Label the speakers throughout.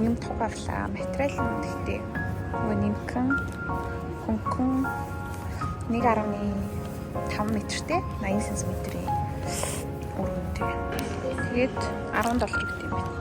Speaker 1: Юм тухайлаа материал нь гэхдээ нөгөө нэмхэн хөнгөн 1.5 метртэй 80 см-ийн өргөнтэй. Тэгээд $10 гэдэг юм байна.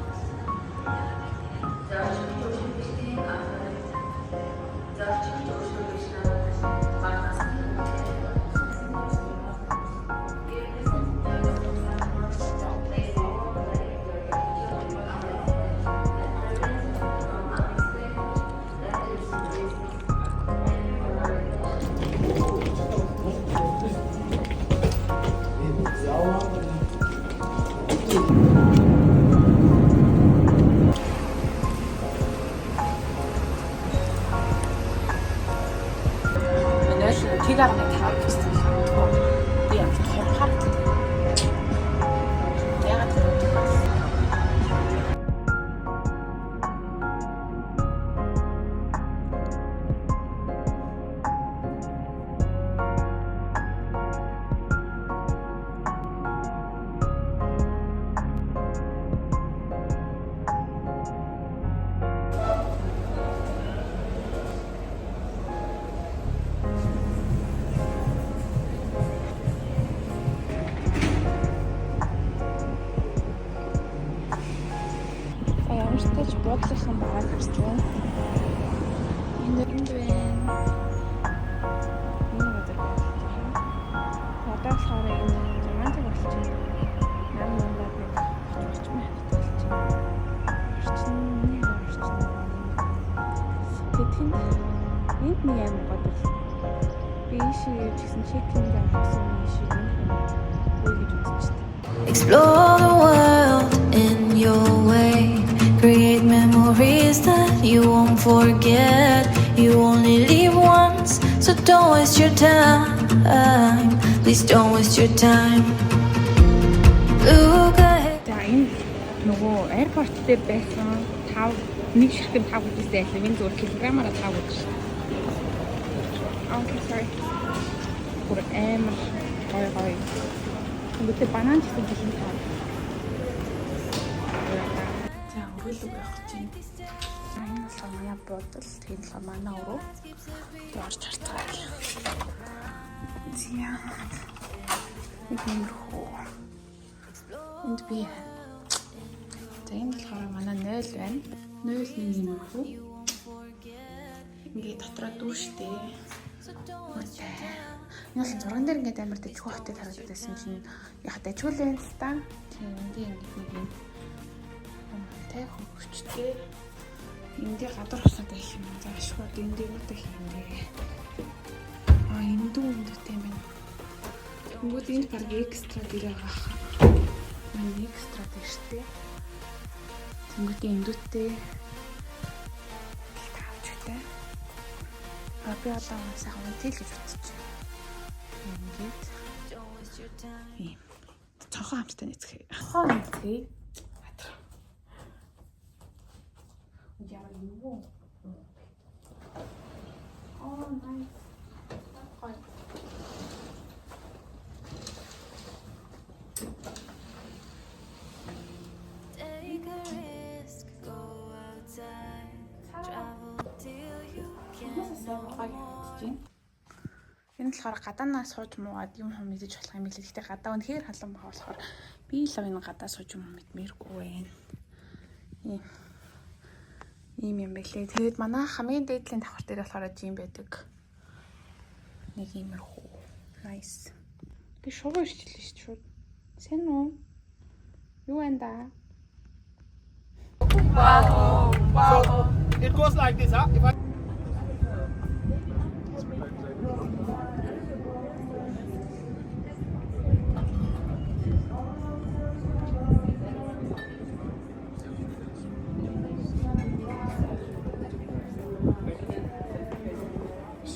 Speaker 1: Ямарч буудлынхан байгааг харж байна. Энд байна. Энэ өдөр байна. Одоо болохоор энэ романтик болж байна. Нам намайг нэг орчин байна. Тэтгэн энд нэг юм гадаг. Би шиг гэсэн чекинг авсан юм шиг үгүй гэж үзчихсэн.
Speaker 2: Explore the world in your way. Create memories that you won't forget. You only live once, so don't waste your time. Please don't waste your time. Look ahead.
Speaker 1: Энэ нөгөө аэропорт дээр байсан нэг ширхэг 5 хүнтэй байлаа. Миний зүгээр килограммаараа 5 гэж. Okay, sorry. Бүр амар гой. Ингээд банан гэсэн юм таа. За, өрөөлөг явах чинь. Энэ болохоор манай бодол, тийм болохоор манай өрөө. Тэгээд орж харцгаая. Зя. Нэг нэмэрхүү. Энд би. За, энэ болохоор манай 0 байна. 0 нэмэрхүү. Ингээд дотроо дүүштэй. Энэ бол зурган дээр ингээд амар дэжгүй хотод харагдаад байсан чинь яхад дэжгүй л байна л та. Тийм ингээд нэг юм тай хөвчтэй. Эндээ гадар хасаад байх юм. За ашгүй эндээ удаа хиймээ. Эндүү юм байна. Тэнгүүд энд баг экстра дээр байгаа. Манай экстра дээр штэ. Тэнгүүд эндүүтэй тавчтай. Би одоо сайхан үнтэй л гэж бодчих. Ингээд ийм цонхон хамттай нэцгээ. Хон нэцгээ. Яа юу? Nice.
Speaker 2: Take a risk, go outside, travel till you can't.
Speaker 1: Энэ болохоор гадаанаас сууж муугаад юм хүм мэдэж болох юм билээ. Гэхдээ гадаа үнэхээр халуун байгаа болохоор би л энэ гадаа сууж юм мэдмээргүй байна. Ийм юм байлээ. Тэгээд манай хамгийн дээдлийн давхар дээр болохоор жим байдаг. Нэг иймэрхүү. Nice. Би шууд ирчихлээ шүү. Сэн үү? Юу энэ да?
Speaker 3: Wow. So it goes like this, huh? If I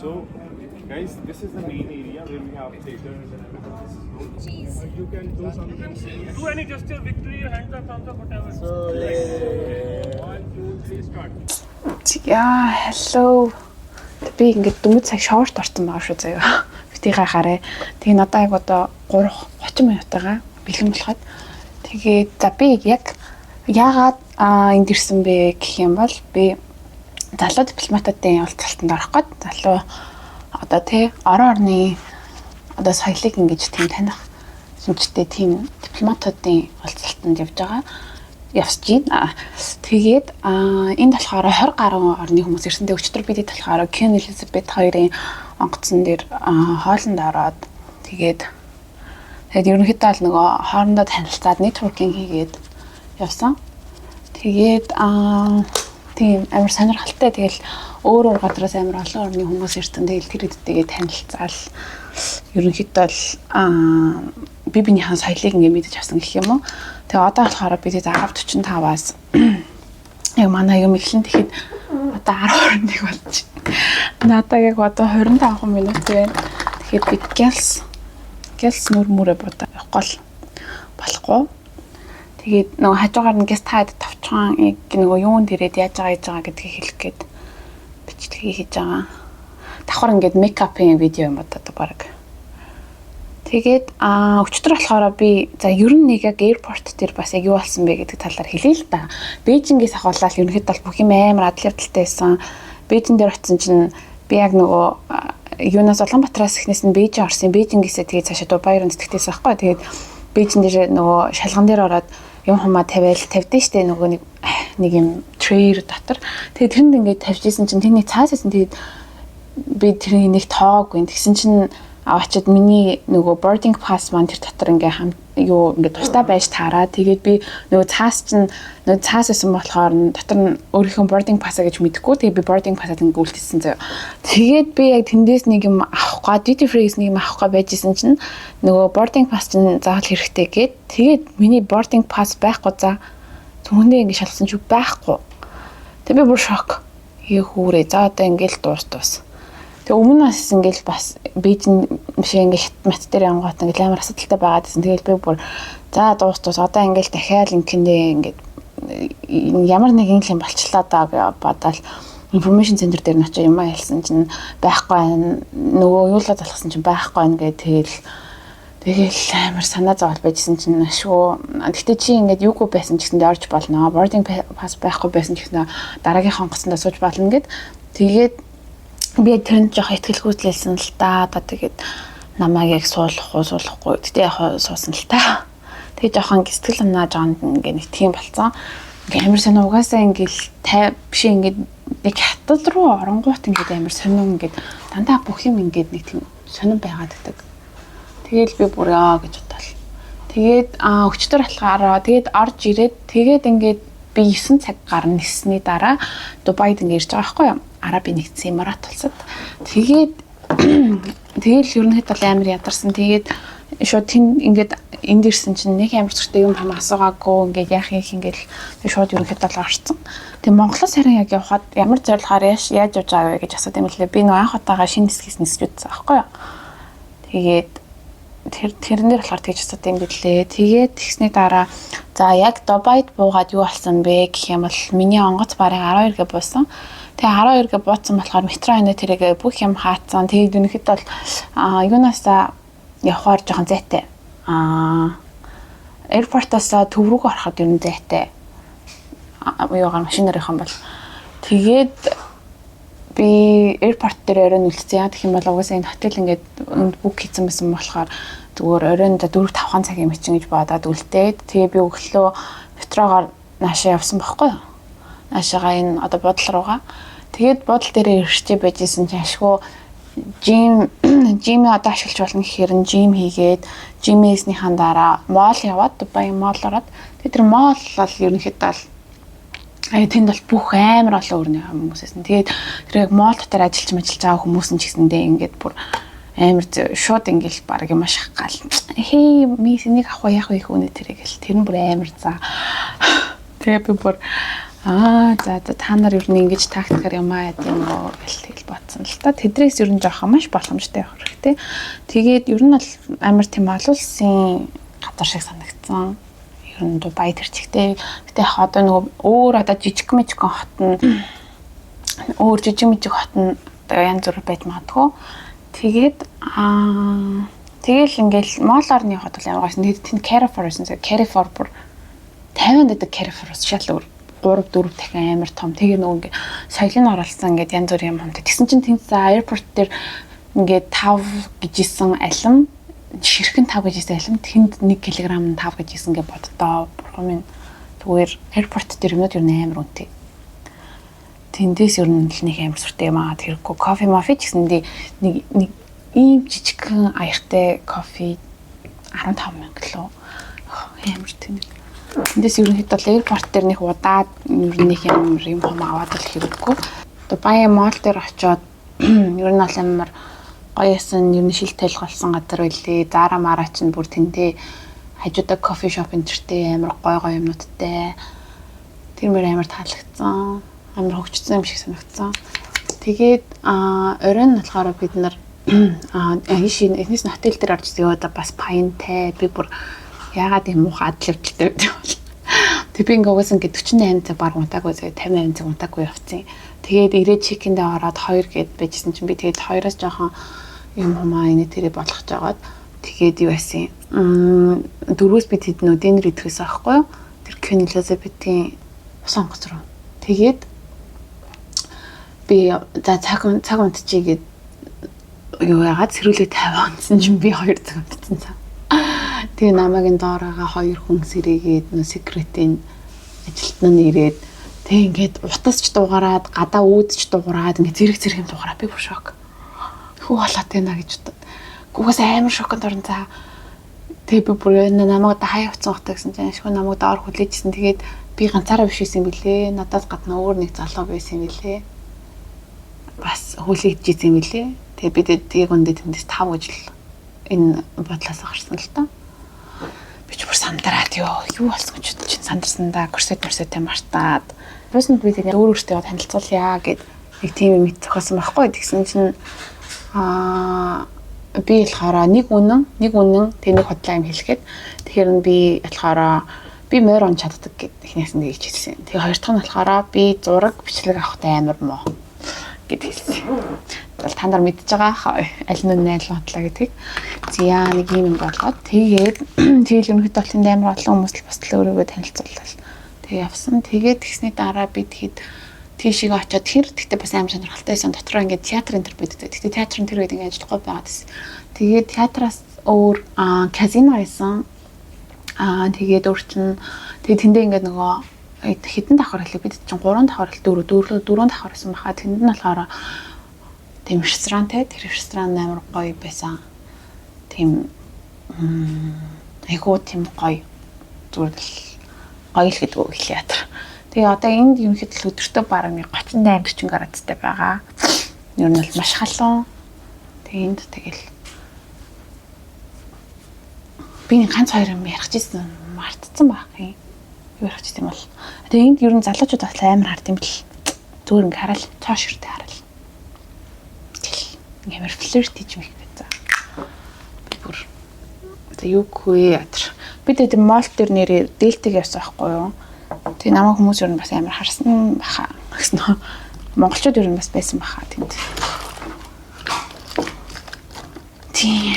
Speaker 3: So, guys, this is the main area where we have theaters and everything. Jeez. You can do something. Do any gesture, victory, hands up, thumbs up, whatever. So, yes. 1, 2, 3, start.
Speaker 1: Яа, hello. Би ингээд дөнгөж цаг шорт орсон байгаа шүү заяа. Битгий хараа. Тэгээ надад яг одоо 30 минутайгаа бэлэн болоход Тэгээд за би яг яагаад энд ирсэн бэ гэх юм бол би залуу дипломатуудын уулзалтанд орох гээд залуу одоо тий орон орны одоо соёлыг ингэж тийм таних шинжтэй тийм дипломатуудын уулзалтанд явж байгаа. Явж байна. Тэгээд энд болохоор 20 гаруй орны хүмүүс ирсэнтэй өчтөр бидэд болохоор Queen Elizabeth II-ийн онгоцон дээр хоолнд ороод тэгээд ерөнхийдөө л нөгөө хоорондоо танилцаад networking хийгээд явсан. Тэгээд тийм амар сонирхолтой тэгэл өөр газраас амар олон орны хүмүүс ирсэн. Тэгэл тэр хэдтэйгээ танилцаал ерөнхийдөө л би бинийхэн соёлыг ингээ мэдэж авсан гэх юм уу. Тэгээ одоо болохоор бид 10:45-аас яг манай юм эхлэн тэгэхэд одоо 10:21 болж байна. Надаа яг одоо 25 минут байна. Тэгэхээр би гялс нүрмүрэ бодоо явахгүй болохгүй. Тэгээд нөгөө хажуугаар нь гест таад тавчхан яг нөгөө юунд ирээд яаж байгаа гэдгийг хэлэх гээд бичлэгийг хийж байгаа. Давхар ингээд мейкапын видео юм бодоо баг. Тэгээд өчтөр болохоор би за ер нь нэг яг аэропорт дээр бас яг юу болсон бэ гэдэг талаар хэлье л да. Бээжингээс ахуулаад ерөнхийдөө бүх юм амар адал явдалтай байсан. Бээжин дээр очсон чинь би яг нөгөө юунаас Улаанбаатараас ихнээс нь Бээжин орсон. Бээжингээсээ тэгээд цаашаа Дубай руу нэтгтээс байхгүй. Тэгээд Бээжин дээр нөгөө шалган дээр ороод юм хамаа тавьдээ штэ нөгөө нэг юм трейер дотор. Тэгээд тэрэнд ингээд тавьж исэн чинь тэрний цаас исэн тэгээд би тэрний нэг тооггүй. Тэгсэн чинь авчид миний нөгөө boarding pass маань тэр дотор ингээ ингээ тустай байж таараа. Тэгээд би нөгөө цаас исэн болохоор дотор нь өөрийнхөө boarding pass гэж мэдэхгүй. Тэгээд би boarding pass-аад ингээ үлдсэн заяа. Тэгээд би яг тэндээс нэг юм авах га duty free-с нэг юм авах га байжсэн чинь нөгөө boarding pass чинь заавал хэрэгтэй гээд тэгээд миний boarding pass байхгүй за түүндээ ингээ шалгасан ч байхгүй. Тэгээд би бүр шок. Хүүрээ за одоо ингээл дуус. Тэгээ өмнөөс ингээл бас Бээжин биш ингээл мат дээр ангууд ингээл амар асуудалтай байгаад байсан. Тэгэл би бүр за дуус одоо ингээл дахиад ингээдээ ингээд ямар нэгэн юм болчлаа даа гэж бодоод information center дээр нь очиж юм хэлсэн чинь байхгүй нөгөө юулаад залгасан чинь байхгүй ингээд тэгэл амар санаа зовол байжсэн чинь шүү. Гэхдээ чи ингээд юугүй байсан ч гэсэндээ орж болно. Boarding pass байхгүй байсан ч гэсэндээ дараагийн хонгоцондоо сууж болно гэд тэгээд би тэрэнд жоох ихтгэлгүйтлээсэн л да. Одоо тэгээд намайг яг суулгахгүй. Тэгтээ яг суусан л та. Тэгээд жоохон сэтгэл унаа жоонд ингээ нэг тийм болцсон. Ингээ амар сонио угаасаа ингээл биш ингээд нэг хятад руу оронгуут ингээд амар сонио ингээд дандаа бүх юм ингээд нэг тийм сонирн байгаад байдаг. Тэгэл би бүр яа гэж бодлоо. Тэгээд өчтөр болохоор тэгээд орж ирээд тэгээд ингээд би 9 цаг гарна ниссний дараа Дубайд ингээд ирж байгаа байхгүй юу? Арабын нэгдсэн Эмират улсад. Тэгээд ерөнхийдөө амар ядарсан. Тэгээд шууд ингээд энд ирсэн чинь нэг амар зөрчтэй юм хам асуугаагүй ингээд яах ингээд шууд ерөнхийдөө орцсон. Тэгээд Монголоос харин яг явхад ямар зорилгоор яаж явж байгаа вэ гэж асууад юм лээ. Би нөгөө анх удаага шинэ хэсгээс нисэж үзсэн байхгүй юу? Тэгээд тэрэн дээр болохоор тэгж асууад юм билээ. Тэгээд тэгсний дараа за яг Дубайд буугаад юу болсон бэ гэх юм бол миний онгоц барыг 12 гэ буусан. Тэгээ 12 гэ бууцсан болохоор метроны тэрэг бүх юм хаацсан. Тэгээд үнэхэд бол юунаасаа явахаар жоохон зайтай. Аэропортоосоо төв рүү ороход ер нь зайтай. Юугаар машинаар явах юм бол тэгээд би аэропорт дээр оройн үлдсэн. Яа гэх юм бол угаасаа энэ хотел ингээд бүк хийсэн байсан болохоор зүгээр оройн 4-5 цагийн мэчин гэж бодоод үлдээд тэгээ би өглөө метрогоор наашаа явсан байхгүй юу? Наашаага энэ одоо бодол руугаа. Тэгээд бодол дээр ирчээ байжсэн чинь ашгүй жим одоо ашиглаж болно гэхээр нь жим хийгээд жимээснийхэн дараа мол яваад Дубай мол ороод тэгээд тэр мол бол ерөнхийдөө тэнд бол бүх амар олон өрний хүмүүсээс нь тэгээд тэр яг мол дотор ажиллаж байгаа хүмүүс нь ч гэсэндээ ингээд бүр амар шууд ингээл баг юм ашиггаал хей мис энийг авах яах вэ хүнэ тэргээл тэр нь бүр амар за тэгээд би бүр за та нар ер нь ингэж тактикаар юм аа юм уу гэж бодсон л та. Тэдрээс ер нь жоохон маш боломжтой явах хэрэгтэй. Тэгээд ер нь бол амар тийм олон улсын газар шиг санагдсан. Ер нь Дубай тэр чигтээ. Гэтэ яг одоо нөгөө өөр одоо жижиг хот нь өөр жижиг хот нь одоо янз бүр байж магадгүй. Тэгээд Тэгэл ингээл моолоор нь явахад бол ямар гаш тэнд Carrefour байсан. Carrefour бүр 50 дэдэг Carrefour шал 3 4 дахин амар том. Тэгээ нөгөө ингээ соёлын оролцсон ингээд янз бүрийн юм хамт. Тэгсэн чинь тэнд аэропорт дээр ингээд 5 гэжсэн алим ширхэн 5 гэжсэн алим тэнд 1 кг нь 5 гэжсэн гэж боддоо. Бурхан минь зүгээр аэропорт дээр юмуд юу амар үнэтэй. Тэндээс ер нь л нэг амар сүртэй юм аа тэрэггүй. Кофе мафи ч гэсэндээ нэг ийм жижигхэн аяртай кофе 15,000 лөө. Амар тэнэг. Эндээс ерөнхийдөө бол аэропорт дээр нэг удаад ер нь нэг юм аваад л хэрэггүй. Одоо Баян моол дээр очиод ер нь бол амар гоёсэн ер нь шил тайлгалсан газар байлээ. Зара мараа чинь бүр тэндээ хажуудаа кофе шоп энтертэй амар гой юмнуудтай. Тэр мөр амар таалагдсан. Амар хөгжсөн юм шиг санагдсан. Тэгээд оройн болохоор бид нар шинэ эхнээс нь хотел дээр орж яваад бас паянтай би бүр яагаад юм уу хадлавчтай гэдэг бол тэг би ингээс ингээд 48 цаг баг унтаагүй 58 цаг унтаагүй явцیں۔ Тэгээд ирээд чекиндээ ороод 2 гэд байжсэн чинь би тэгээд 2-оос жоохон юм хамаа энэ тэрэ болгож жагаад тэгээд юу байсан 4-өөс би тэднөө дэнэр идэхээс аахгүй юу тэр Queen Elizabeth-ийн ус онгоц руу тэгээд би за цаг унтчихъя гэд юу яагаад сэрүүлээ 50 онцсон чинь би 2 цаг унтсан. Тэгээ намайг ин доороо 2 хүн сэрээгээд нөө секретийн ажилтнаа нэрээд тэг ингээд утасч дуугараад гадаа үүдч дуугараад ингээд зэрэг юм дуугараа би бүр шок. Хүү болоод байна гэж бодод. Гүгээс амар шоконд орсон цаа. Тэгээ би бүр намайг да хаяа уцсан ухтаа гэсэн чинь ашгүй намайг доор хүлээжсэн. Тэгээд би ганцаараа биш байсан билээ. Надаас гадна өөр нэг залуу байсан билээ. Бас хүлээж ийсэн билээ. Тэгээ бид тийг өндөө тэндээс 5 гэж л энэ бодлоос гарсан л та. Би ч бүр сандраад юу болсон гэж чинь сандарсандаа корсет мартаад. Просто би тэгээ өөрөөсөө танилцуулъя гэд нэг тийм юм зохиосон байхгүй. Тэгсэн чинь би болохоор нэг үнэн тэнийг хотлоо юм хэлгээд тэгэхээр би болохоор би морь он чаддаг гэд эхнээс нь гэж хэлсэн. Тэгээ хоёр дахь нь болохоор би зураг бичлэг авахтай амар муу гэд хэлсэн. Та нар мэдж байгаа аль нь найл бодлоо гэдэг. Зя нэг юм болоод тэгээд тэгэл ерөнхийдөө бол тэнд амар олон хүмүүс л бас л өөрийгөө танилцууллаа. Тэгээ явсан. Тэгээд тэгсний дараа би тэгэхэд тийшээ очиод тэгтээ бас амар сонирхолтой байсан. Дотроо ингээд театр энэ төр бидтэй. Тэгтээ театрын тэр үед ингээд ажиллахгүй байгаад байсан. Тэгээд театраас өөр казино байсан. Тэгээд өөр чин тэгээд тэндээ ингээд нөгөө хитэн давхар хэлээ бид чинь 3 давхар хэл 4 давхар байсан баха. Тэнд нь болохоор тийм ресторантэй тэр ресторан амар гоё байсан. Тийм айгуу тийм гоё зүгээр л гоё л гэдэг үг театр. Тэгээ одоо энд ерөнхийдөө өдөртөө бараг 38-40 градустай байгаа. Ер нь бол маш халуун. Тэгээ энд тэгэл би ганц хоёр юм ярих гэсэн мартцсан байх юм. Юу ярих гэсэн бол тэгээ энд ер нь залуучууд бас амар хард юм бэл. Зүгээр ингээ хараад цоо ширтэй хараад ямар флирт хийж мэх гэж. Би бүр одоо юу хөөе ятар. Би тэр мол дээр нэрээ дээлтэг явсан байхгүй юу. Тэгээ намайг хүмүүс ер нь бас амар харсан баха. Гэсэн монголчууд ер нь бас байсан баха тэнд. Тийм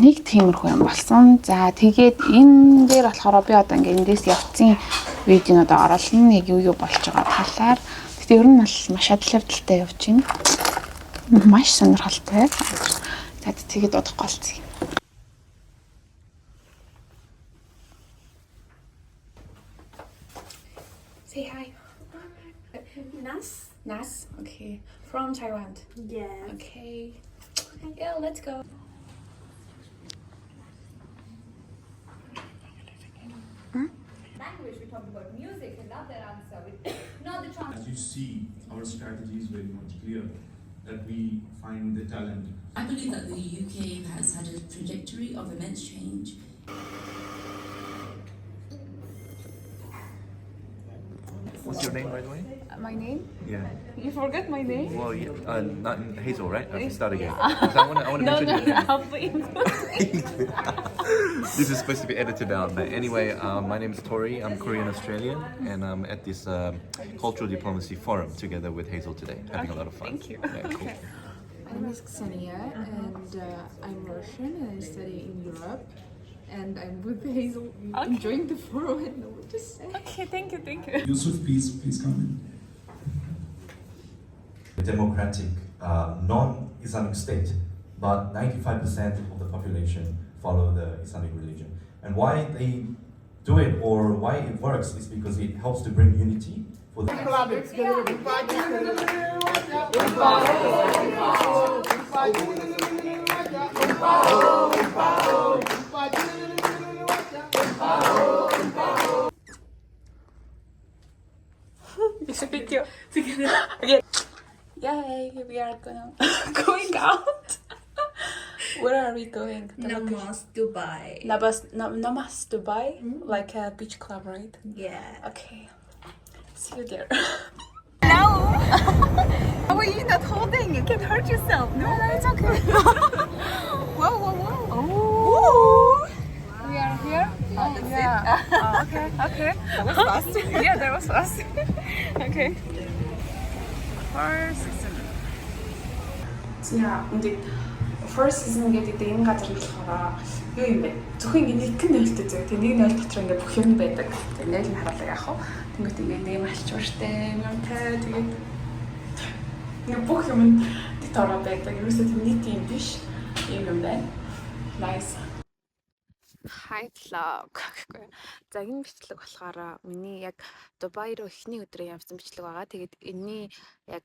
Speaker 1: нэг тиймэрхүү юм болсон. За тэгээд энэ дээр болохоор би одоо ингээ эндээс явцсан видеонууд оруулна. Нэг юу болж байгаа талаар. Тэгтээ ер нь бол маш адлавдалтай явж байна. Маш сонирхолтой. За тэгээд удахгүй болцгий. Say hi. Nas. Okay. From Taiwan.
Speaker 4: Yeah.
Speaker 1: Okay. Yeah, let's go.
Speaker 5: Language, we talked about music. I love that answer. Not the trans.
Speaker 6: As you see, our strategy is very much clear. That we find the talent.
Speaker 7: I believe that the UK has had a trajectory of immense change.
Speaker 8: What's your name, by the way?
Speaker 1: My name?
Speaker 8: Yeah.
Speaker 1: You forgot my name?
Speaker 8: Well, not Hazel, right? Okay, start again. I want to mention your name.
Speaker 1: I'll put you.
Speaker 8: This is supposed to be edited out, but anyway, my name is Tori. I'm Korean Australian, and I'm at this cultural diplomacy forum together with Hazel today, having a lot of fun.
Speaker 1: Thank you.
Speaker 8: Yeah, cool.
Speaker 4: name is Xenia, and I'm Russian, and I study in Europe. And I'm with Hazel, enjoying the forum. I don't know what to say.
Speaker 1: Okay, thank you.
Speaker 6: Yusuf, please come in.
Speaker 8: A democratic, non-Islamic state, but 95% of the population follow the Islamic religion. And why they do it or why it works is because it helps to bring unity for the
Speaker 1: It's a video together again. Yay, we are going out. Where are we going?
Speaker 9: Namas Dubai.
Speaker 1: Namas Dubai, like a beach club, right?
Speaker 9: Yeah.
Speaker 1: Okay, see you there.
Speaker 9: How are you not holding? You can hurt yourself. No,
Speaker 1: It's okay. Whoa. Oh. We are here. Okay.
Speaker 9: that was fast.
Speaker 1: Yeah, that was fast. Okay. First season. Yeah, 근데 first season гэдэг энэ газар болохоор юу юм бэ? Зөвхөн ингэ нэг нөлттэй зөв. Тэгээ нэг нөл дотор ингэ бүх юм байдаг. Тэгээ нэйл нь харуулдаг яах вэ? Тэнгүүт ингэ нэг малч ууртай, юмтай тэгээ нэг бүх юм дотор байдаг. Ерөөсөө тийм нэг юм биш. Юм байна. Nice. Hi vlog гэхгүй. За энэ бичлэг болохоор миний яг Дубай руу эхний өдрөө явсан бичлэг байгаа. Тэгээд энэний яг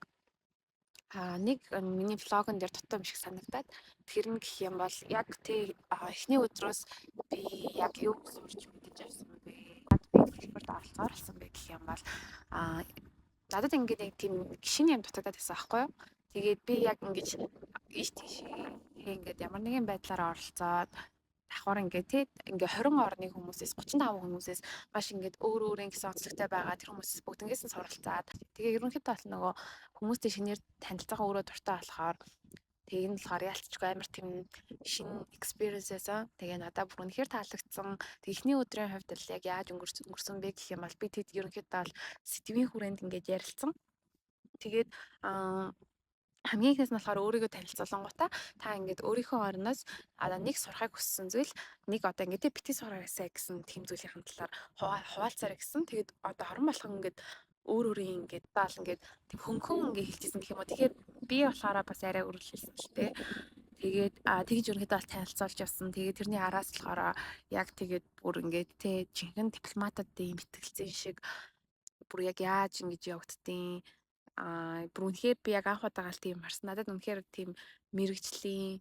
Speaker 1: нэг миний влогон дээр дутуу юм шиг санагдаад тэр нь гэх юм бол яг тий эхний өдрөөс би яг юу сурч мэдэж авсан бэ? Би хэлбэрт оролцсон бэ гэх юм бол надад ингээд яг тийм гişний юм дутагдаад байсан аахгүй юу? Тэгээд би яг ингэж ийш тийш ингээд ямар нэгэн байдлаар оролцоод давхар ингээд тий ингээ 20 орны хүмүүсээс 35 хүмүүсээс маш ингээд өөр ингэсэн онцлогтой байгаа тэр хүмүүсээс бүгднгээс нь суралцаад тэгээ ерөнхийдөө бол нөгөө хүмүүстэй шинээр танилцаагаа өөрөө дуртай болохоор тэгээ энэ болохоор ялцчгүй амар тийм шинэ experience-ээс тэгээ надад бүр үнэхээр таалагдсан. Тэг ихний өдрийн хувьд л яг яаж өнгөрсөн бэ гэх юм бол би тэд ерөнхийдөө бол сэдвийн хүрээнд ингээд ярилцсан. Тэгээд хамгийн ихнээс нь болохоор өөрийгөө танилцуулангуудаа та ингээд өөрийнхөө орноос нэг сурахыг хүссэн зүйл нэг одоо ингээд бити сурахаасаа гэсэн тийм зүйлийн талаар хуваалцаарай гэсэн. Тэгээд одоо орон болгон ингээд өөрийн ингээд даал ингээд тийм хөнгөн ингээд хэлчихсэн гэх юм уу. Тэгэхээр би болохоор бас арай өргөлүүлсэн л тээ. Тэгээд тэгж ерөнхийдөө бол танилцуулж явсан. Тэгээд тэрний араас болохоор яг тэгээд бүр ингээд тэ жинхэнэ дипломатуудын мэтгэлцэн шиг бүр яг яаж ингэж явагддیں۔ Бүр үнэхээр би яг анх удагаал тийм харсан. Надад үнэхээр тийм мэрэгжлийн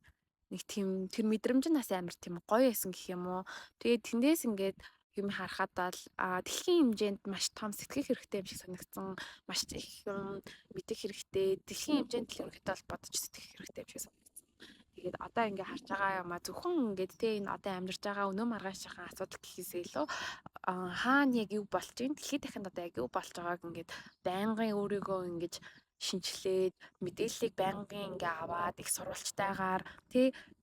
Speaker 1: нэг тийм тэр мэдрэмж нь бас амар тийм гоё байсан гэх юм уу. Тэгээд тэндээс ингээд юм харахад бол дэлхийн хэмжээнд маш том сэтгэх хэрэгтэй юм шиг санагдсан. Маш их юм мэдэх хэрэгтэй. Дэлхийн хэмжээнд л ерөнхийдөө бодож сэтгэх хэрэгтэй юм шиг санагдсан. Тэгээд одоо ингээ харж байгаа юм зөвхөн ингээд тэ энэ одоо амьдарч байгаа өнөө маргаашийн асуудал гэхээсээ илүү хаана яг юу болж байна дэлхийд дахинд одоо яг юу болж байгааг ингээд байнгын өөрийгөө ингэж шинчлээд мэдээллийг байнгын ингээ аваад их сурвалжтайгаар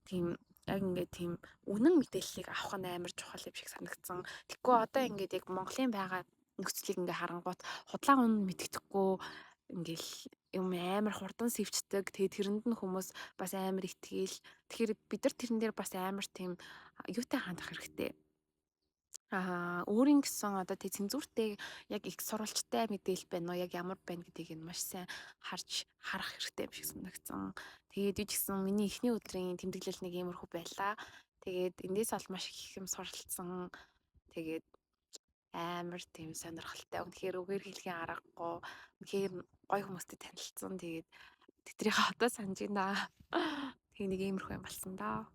Speaker 1: тийм яг ингээ тийм үнэн мэдээллийг авах нь амар чухал юм шиг санагдсан. Тэгэхгүй одоо ингээд яг Монголын байгаа нөхцөлийг ингээ харангуут худлаа үнэн мэддэхгүй ингээл юм амар хурдан сэвчдэг. Тэгээд тэрэнд нь хүмүүс бас амар итгэл. Тэгэхээр бид нар тэрэн дээр бас амар тийм юутай хандах хэрэгтэй. Өөрийн гэсэн одоо тий цензуртэй яг их сурвалжтай мэдээлэл байна уу? Яг ямар байна гэдгийг нь маш сайн харах хэрэгтэй юм шиг санагдсан. Тэгээд би ч гэсэн миний эхний өдрийн тэмдэглэл нэг иймэрхүү байлаа. Тэгээд эндээс бол маш их юм суралцсан. Тэгээд амар тийм сонирхолтой. Үнэхээр үгээр хэлхийн аргагүй. Үнэхээр гоё хүмүүстэй танилцсан. Тэгээд тэднийг одоо санаж байна. Тэг нэг иймэрхүү юм болсон даа.